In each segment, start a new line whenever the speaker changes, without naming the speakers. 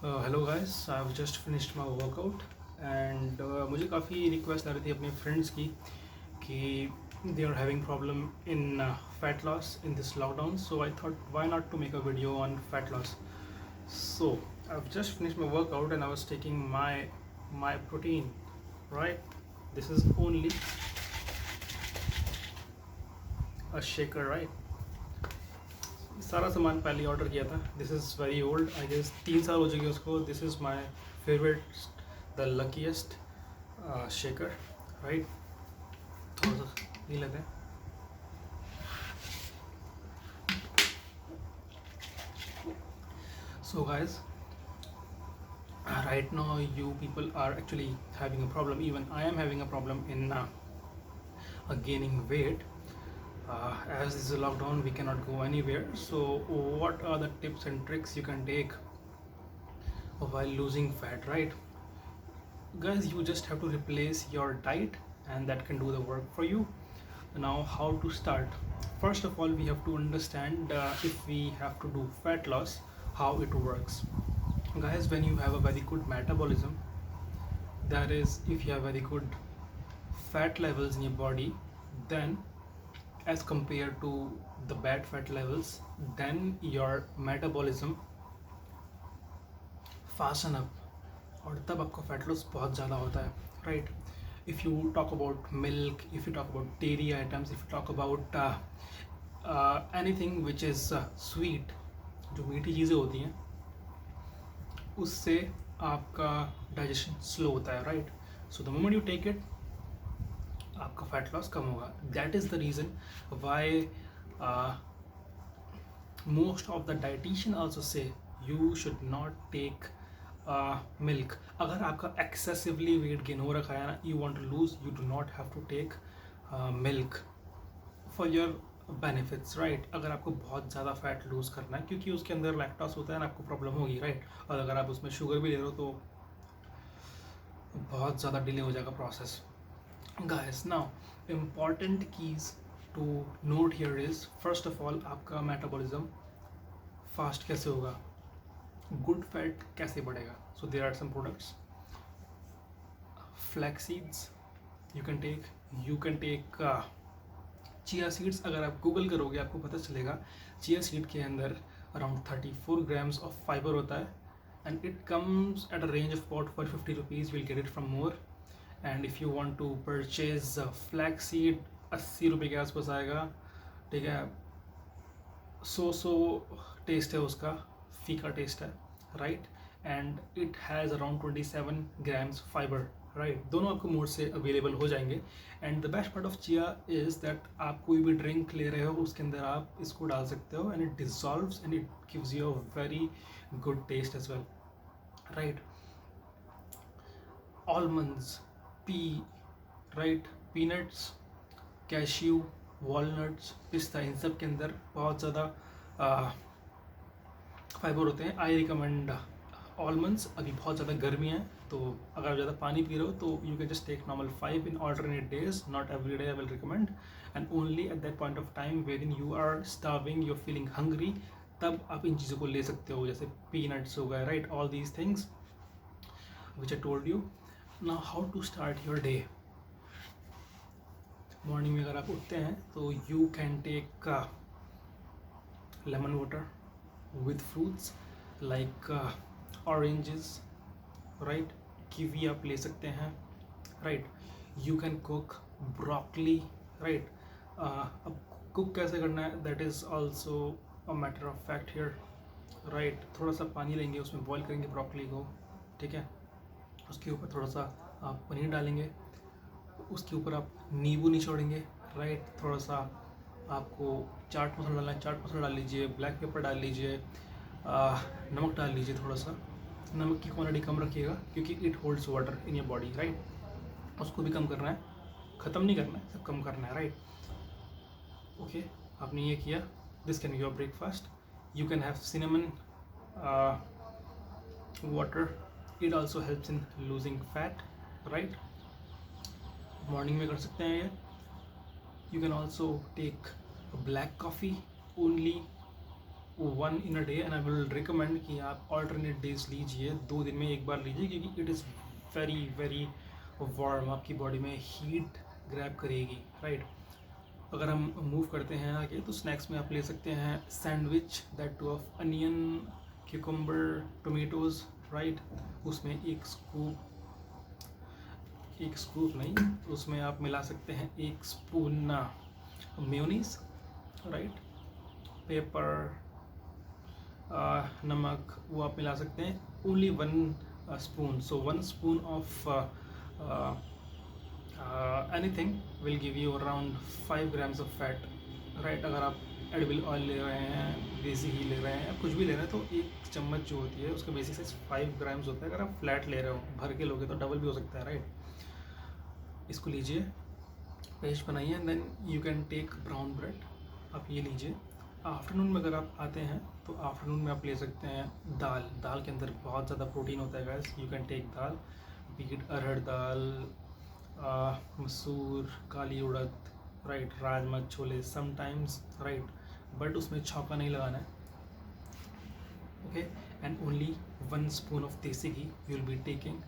Hello guys, I have just finished my workout and मुझे काफ़ी request आ रही थी अपने फ्रेंड्स की कि they are having problem in fat loss in this lockdown. So I thought why not to make a video on fat loss. So I've just finished my workout and I was taking my protein, right? This is only a shaker, right? सारा सामान पहले order किया था. This is very old, I guess 3 साल हो चुके उसको. This is my favourite, the luckiest shaker, right. थोड़ा सा ये लेते हैं. So guys, right now you people are actually having a problem. Even I am having a problem in gaining weight. As this is a lockdown, we cannot go anywhere. So what are the tips and tricks you can take while losing fat, right? Guys, you just have to replace your diet and that can do the work for you. Now, how to start? First of all, we have to understand if we have to do fat loss, how it works. Guys, when you have a very good metabolism, that is, if you have very good fat levels in your body, then as compared to the bad fat levels, then your metabolism fasten up और तब आपका fat loss बहुत ज़्यादा होता है, right. If you talk about milk, if you talk about dairy items, if you talk about anything which is sweet, जो मीठी चीज़ें होती हैं, उससे आपका डाइजेशन स्लो होता है, right. So the moment you take it, आपका फैट लॉस कम होगा. That is the reason why most of the dietitian also say you should not take milk. अगर आपका excessively weight gain हो रखा है ना, you want to lose, you do not have to take milk for your benefits, right. अगर आपको बहुत ज़्यादा फैट लूज करना है, क्योंकि उसके अंदर लैक्टोस होता है ना, आपको प्रॉब्लम होगी, राइट. और अगर आप उसमें शुगर भी ले रहे हो तो बहुत ज़्यादा डिले हो जाएगा process. Guys, now important keys to note here is, first of all, आपका मेटाबॉलिज्म फास्ट कैसे होगा, गुड फैट कैसे बढ़ेगा. So there are some products, flax seeds you can take chia seeds. अगर आप गूगल करोगे आपको पता चलेगा चिया सीड के अंदर अराउंड 34 grams ऑफ फाइबर होता है and it comes at a range of about 450 rupees. Will get it from more. And if you want to purchase flax seed, 80 रुपये के आसपास आएगा, ठीक है. सो टेस्ट है उसका, फीका टेस्ट है, right. And it has around 27 grams fibre, right. दोनों आपको मोड से अवेलेबल हो जाएंगे. And the best part of chia is that आप कोई भी ड्रिंक ले रहे हो उसके अंदर आप इसको डाल सकते हो and it dissolves and it gives you a very good taste as well, right. Almonds, right, peanuts, cashew, walnuts, पिस्ता, इन सब के अंदर बहुत ज़्यादा फाइबर होते हैं. I recommend almonds. अभी बहुत ज़्यादा गर्मी है तो अगर आप ज़्यादा पानी पी रहे हो तो you can just take normal 5 in alternate days, not every day. I will recommend. And only at that point of time wherein you are starving, you are feeling hungry, तब आप इन चीज़ों को ले सकते हो, जैसे पीनट्स हो गए, right. All these things which I told you. Now how to start your day. Morning में अगर आप उठते हैं तो you can take lemon water with fruits like oranges, right. Kiwi आप ले सकते हैं, right. You can cook broccoli, right. अब कुक कैसे करना है, that is also a matter of fact here, right. थोड़ा सा पानी लेंगे, उसमें बॉईल करेंगे ब्रोकली को, ठीक है. उसके ऊपर थोड़ा सा आप पनीर डालेंगे, उसके ऊपर आप नींबू निचोड़ेंगे, राइट. थोड़ा सा आपको चाट मसाला डालना है, चाट मसाला डाल लीजिए, ब्लैक पेपर डाल लीजिए, नमक डाल लीजिए. थोड़ा सा नमक की क्वांटिटी कम रखिएगा क्योंकि it holds water in your body, right. उसको भी कम करना है, ख़त्म नहीं करना है, सब कम करना है, राइट. ओके, आपने ये किया. This can be your breakfast. You can have cinnamon water. It also helps in losing fat, right. Morning में कर सकते हैं ये. You can also take black coffee only one in a day, and I will recommend कि आप alternate days लीजिए, 2 दिन में एक बार लीजिए, क्योंकि it is very very warm, आपकी बॉडी में हीट ग्रैब करेगी, राइट। अगर हम मूव करते हैं आगे, तो स्नैक्स में आप ले सकते हैं sandwich, that two of onion, cucumber, tomatoes, right. उसमें एक स्कूप नहीं, उसमें आप मिला सकते हैं 1 स्पून मेयोनीज, राइट। पेपर, नमक, वो आप मिला सकते हैं, only 1 spoon. So 1 spoon of anything will give you around 5 grams of fat, right. अगर आप एडिबल ऑयल ले रहे हैं, देसी घी ले रहे हैं, या कुछ भी ले रहे हैं, तो 1 चम्मच जो होती है उसका बेसिक साइज 5 ग्राम्स होता है। अगर आप फ्लैट ले रहे हो, भर के लोगे, तो डबल भी हो सकता है, राइट। इसको लीजिए, पेस्ट बनाइए, and then you can take brown bread, आप ये लीजिए। आफ्टरनून में अगर आप आते हैं, तो आफ्टरनून में आप ले सकते हैं दाल के अंदर बहुत ज़्यादा प्रोटीन होता है guys. You can take dal, be it arhar dal, masoor, kali urad, right, rajma, chole sometimes, right, but उसमें छौंका नहीं लगाना है, okay. And only 1 spoon of desi ghee you will be taking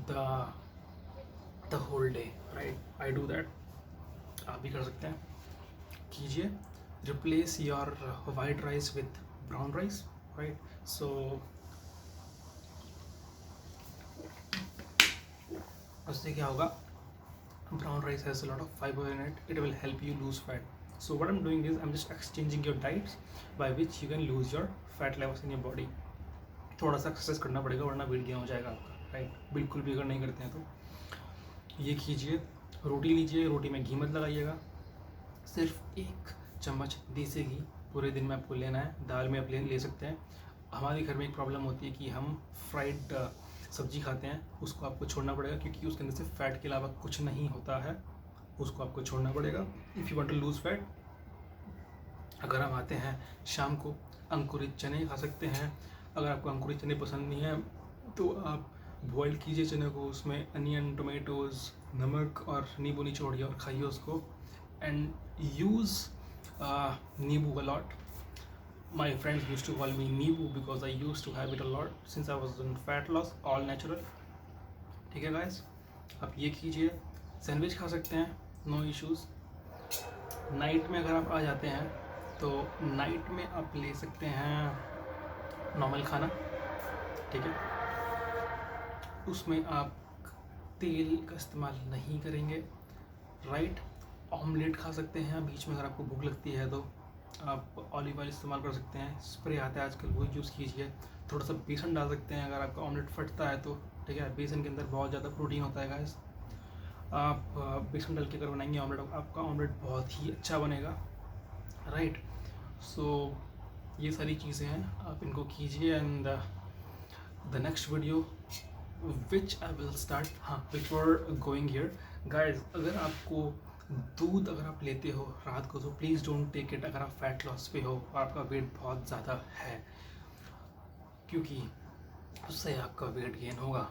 the whole day, right. I do that, आप भी कर सकते हैं, कीजिए। Replace your white rice with brown rice, right. So उससे क्या होगा, brown rice has a lot of fiber in it, it will help you lose fat. So what I'm doing is I'm just exchanging your diets by which you can lose your fat levels in your body. थोड़ा सा exercise करना पड़ेगा, वरना weight gain हो जाएगा आपका, right. बिल्कुल भी अगर नहीं करते हैं तो ये कीजिए। रोटी लीजिए, रोटी में घी मत लगाइएगा, सिर्फ 1 चम्मच देसी घी पूरे दिन में आपको लेना है। दाल में आप ले सकते हैं। हमारे घर में एक प्रॉब्लम होती है कि हम फ्राइड सब्जी खाते हैं, उसको आपको छोड़ना पड़ेगा, क्योंकि उसके अंदर से फैट के अलावा कुछ नहीं होता है, उसको आपको छोड़ना पड़ेगा if you want to lose fat. अगर हम आते हैं शाम को, अंकुरित चने खा सकते हैं। अगर आपको अंकुरित चने पसंद नहीं है, तो आप बॉयल कीजिए चने को, उसमें अनियन, टोमेटोज़, नमक और नींबू निचोड़िए और खाइए उसको। एंड यूज़ नींबू a lot. My friends used to call me Nibu because I used to have it a lot since I was in fat loss, all natural. ठीक है गाइस, आप ये कीजिए। सैंडविच खा सकते हैं, नो इश्यूज़। नाइट में अगर आप आ जाते हैं, तो नाइट में आप ले सकते हैं नॉर्मल खाना, ठीक है। उसमें आप तेल का इस्तेमाल नहीं करेंगे, राइट। ऑमलेट खा सकते हैं बीच में, अगर आपको भूख लगती है तो आप ऑलिव ऑयल इस्तेमाल कर सकते हैं, स्प्रे आता है आजकल, वो यूज़ कीजिए। थोड़ा सा बेसन डाल सकते हैं अगर आपका ऑमलेट फटता है तो, ठीक है। बेसन के अंदर बहुत ज़्यादा प्रोटीन होता है गाइस। आप बेसन डाल के अगर बनाएंगे ऑमलेट, आपका ऑमलेट बहुत ही अच्छा बनेगा, राइट। सो ये सारी चीज़ें हैं, आप इनको कीजिए। And the next video which I will start, हाँ, बिफोर गोइंग हियर गाइज, अगर आपको दूध अगर आप लेते हो रात को, तो प्लीज़ डोंट टेक इट अगर आप फैट लॉस पे हो और आपका वेट बहुत ज़्यादा है, क्योंकि उससे आपका वेट गेन होगा।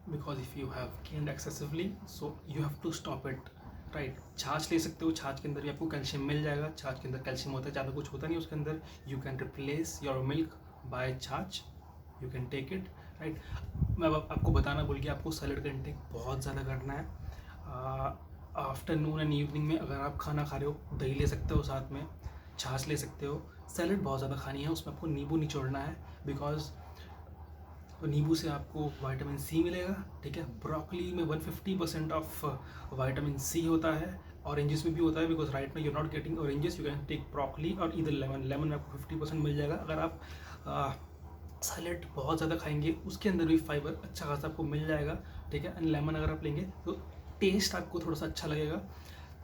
Because if you have gained excessively, so you have to stop it, right. छाछ ले सकते हो, छाछ के अंदर भी आपको कैल्शियम मिल जाएगा। छाछ के अंदर कैल्शियम होता है, ज़्यादा कुछ होता नहीं उसके अंदर। You can replace your milk by chaas, you can take it, right. मैं आपको बताना भूल गया, आपको सैलड का इंटेक बहुत ज़्यादा करना है। आफ्टरनून एंड इवनिंग में अगर आप खाना खा रहे हो, दही ले सकते हो, साथ में छाछ ले सकते हो। सैलड बहुत ज़्यादा खानी है, उसमें आपको नींबू निचोड़ना है, बिकॉज नींबू से आपको विटामिन सी मिलेगा, ठीक है। ब्रोकली में 150% ऑफ विटामिन सी होता है, ऑरेंजेस में भी होता है, बिकॉज राइट में you are not getting oranges, you can take broccoli और इधर लेमन में आपको 50% मिल जाएगा। अगर आप सैलड बहुत ज़्यादा खाएंगे, उसके अंदर भी फाइबर अच्छा खासा आपको मिल जाएगा, ठीक है। एंड लेमन अगर आप लेंगे तो टेस्ट आपको थोड़ा सा अच्छा लगेगा।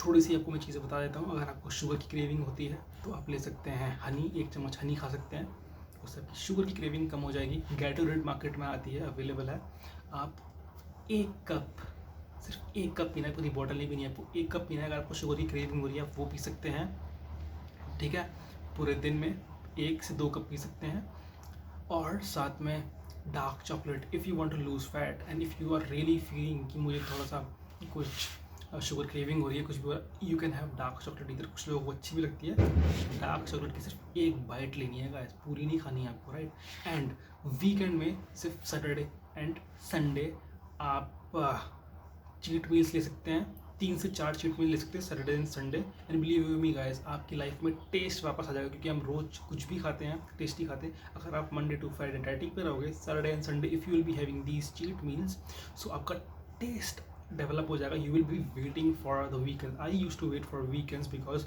थोड़ी सी आपको मैं चीज़ें बता देता हूँ। अगर आपको शुगर की क्रेविंग होती है, तो आप ले सकते हैं हनी, 1 चम्मच हनी खा सकते हैं, उससे आपकी शुगर की क्रेविंग कम हो जाएगी। गैटोरेड मार्केट में आती है, अवेलेबल है। आप 1 कप, सिर्फ 1 कप पीना है, पूरी बॉटल नहीं पीनी है, आपको 1 कप पीना है। अगर आपको शुगर की क्रेविंग हो रही है, आप वो पी सकते हैं, ठीक है। पूरे दिन में 1 से 2 कप पी सकते हैं। और साथ में dark chocolate, if you want to lose fat and if you are really feeling कि मुझे थोड़ा सा कुछ शुगर क्रेविंग हो रही है, कुछ भी हो रहा है, you can have dark chocolate. इधर कुछ लोगों को अच्छी भी लगती है डार्क चॉकलेट की, सिर्फ एक बाइट लेनी है गाइस, पूरी नहीं खानी है आपको, राइट। एंड वीकेंड में सिर्फ सैटरडे एंड संडे आप चीट मील्स ले सकते हैं, 3 से 4 चीट मील ले सकते हैं Saturday and Sunday. And believe you me guys, आपकी लाइफ में टेस्ट वापस आ जाएगा, क्योंकि हम रोज कुछ भी खाते हैं, टेस्टी खाते हैं। अगर आप मंडे टू फ्राइडे डाइटिंग पे रहोगे, Saturday and Sunday if you will be having these cheat meals, so आपका टेस्ट डेवलप हो जाएगा। You will be waiting for the weekend. I use to wait for weekends because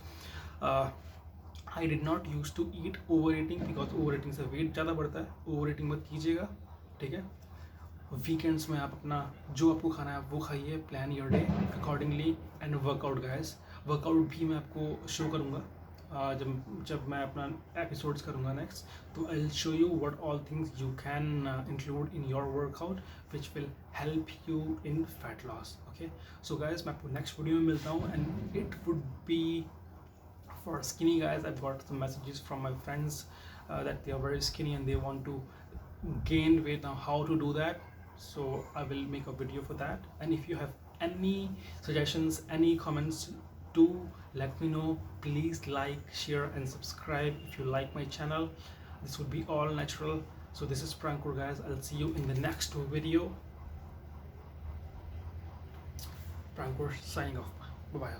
I did not use to eat over eating, because over eating से weight ज़्यादा बढ़ता है। Over eating मत कीजिएगा, ठीक है। वीकेंड्स में आप अपना जो आपको खाना है वो खाइए, plan your day accordingly and workout guys. Workout भी मैं आपको शो करूँगा जब जब मैं अपना एपिसोड्स करूँगा नेक्स्ट, तो I will show you what all things you can include in your workout which will help you in fat loss. Okay, so guys मैं आपको नेक्स्ट वीडियो में मिलता हूँ, and it would be for skinny guys. I've got some messages from my friends that they are very skinny and they want to gain weight. Now how to do that, so I will make a video for that. And if you have any suggestions, any comments, do let me know. Please like, share and subscribe if you like my channel. This would be all natural. So this is Prankur guys, I'll see you in the next video. Prankur signing off. Bye bye.